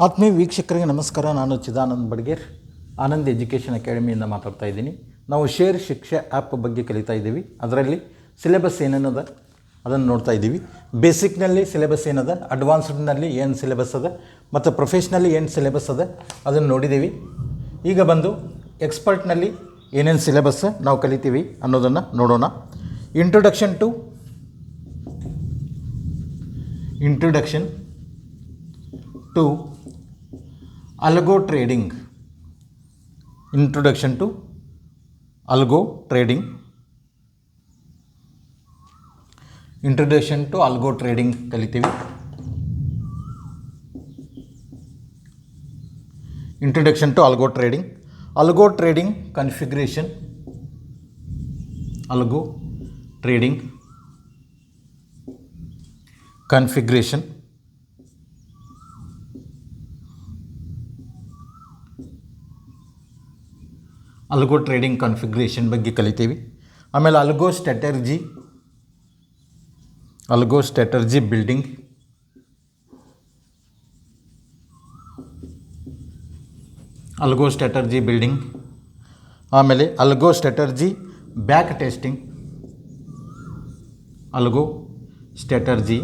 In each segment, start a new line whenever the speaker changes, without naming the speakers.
ಆತ್ಮೀಯ ವೀಕ್ಷಕರಿಗೆ ನಮಸ್ಕಾರ. ನಾನು ಚಿದಾನಂದ್ ಬಡ್ಗೇರ್, ಆನಂದ್ ಎಜುಕೇಷನ್ ಅಕಾಡೆಮಿಯಿಂದ ಮಾತಾಡ್ತಾ ಇದ್ದೀನಿ. ನಾವು ಶೇರ್ ಶಿಕ್ಷಾ ಆ್ಯಪ್ ಬಗ್ಗೆ ಕಲಿತಾ ಇದ್ದೀವಿ. ಅದರಲ್ಲಿ ಸಿಲೆಬಸ್ ಏನೇನದ ಅದನ್ನು ನೋಡ್ತಾ ಇದ್ದೀವಿ. ಬೇಸಿಕ್ನಲ್ಲಿ ಸಿಲೆಬಸ್ ಏನದ, ಅಡ್ವಾನ್ಸ್ಡ್ನಲ್ಲಿ ಏನು ಸಿಲೆಬಸ್ ಅದ, ಮತ್ತು ಪ್ರೊಫೆಷ್ನಲ್ಲಿ ಏನು ಸಿಲೆಬಸ್ ಅದ ಅದನ್ನು ನೋಡಿದ್ದೀವಿ. ಈಗ ಬಂದು ಎಕ್ಸ್ಪರ್ಟ್ನಲ್ಲಿ ಏನೇನು ಸಿಲೆಬಸ್ ನಾವು ಕಲಿತೀವಿ ಅನ್ನೋದನ್ನು ನೋಡೋಣ. Introduction to algo trading. Introduction to algo trading. Introduction to algo trading ಕಲಿತೀವಿ. Introduction to algo trading. Algo trading configuration. Algo trading configuration. Algo trading configuration ಬಗ್ಗೆ ಕಲಿತೀವಿ. ಆಮೇಲೆ ಅಲ್ಗೋ ಸ್ಟ್ರಾಟರ್ಜಿ ಬಿಲ್ಡಿಂಗ್, ಆಮೇಲೆ algo strategy back testing, algo strategy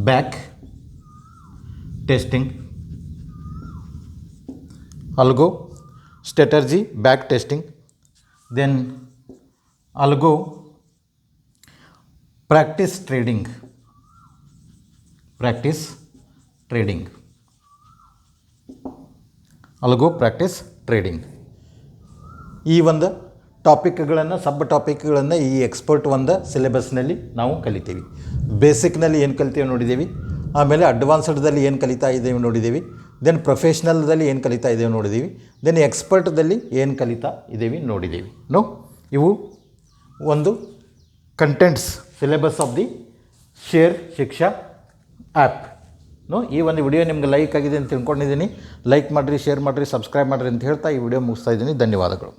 back testing, algo strategy back testing, then algo practice trading, algo practice trading. ಈ ಒಂದು ಟಾಪಿಕ್ಗಳನ್ನು ಸಬ್ ಟಾಪಿಕ್ಗಳನ್ನು ಈ expert ಒಂದು ಸಿಲೆಬಸ್ನಲ್ಲಿ ನಾವು ಕಲಿತೀವಿ. ಬೇಸಿಕ್ನಲ್ಲಿ ಏನು ಕಲಿತೀವಿ ನೋಡಿದ್ದೀವಿ, ಆಮೇಲೆ ಅಡ್ವಾನ್ಸ್ಡ್ದಲ್ಲಿ ಏನು ಕಲಿತಾ ಇದ್ದೇವೆ ನೋಡಿದ್ದೀವಿ, ದೆನ್ ಪ್ರೊಫೆಷ್ನಲ್ದಲ್ಲಿ ಏನು ಕಲಿತಾ ಇದ್ದೇವೆ ನೋಡಿದ್ದೀವಿ, ದೆನ್ ಎಕ್ಸ್ಪರ್ಟ್ದಲ್ಲಿ ಏನು ಕಲಿತಾ ಇದ್ದೇವೆ ನೋಡಿದ್ದೀವಿ. ಇವು ಒಂದು contents syllabus of the share Shiksha app. ಈ ಒಂದು ವಿಡಿಯೋ ನಿಮ್ಗೆ ಲೈಕ್ ಆಗಿದೆ ಅಂತ ತಿಳ್ಕೊಂಡಿದ್ದೀನಿ. ಲೈಕ್ ಮಾಡಿರಿ, ಶೇರ್ ಮಾಡಿರಿ, ಸಬ್ಸ್ಕ್ರೈಬ್ ಮಾಡಿರಿ ಅಂತ ಹೇಳ್ತಾ ಈ ವಿಡಿಯೋ ಮುಗಿಸ್ತಾ ಇದ್ದೀನಿ. ಧನ್ಯವಾದಗಳು.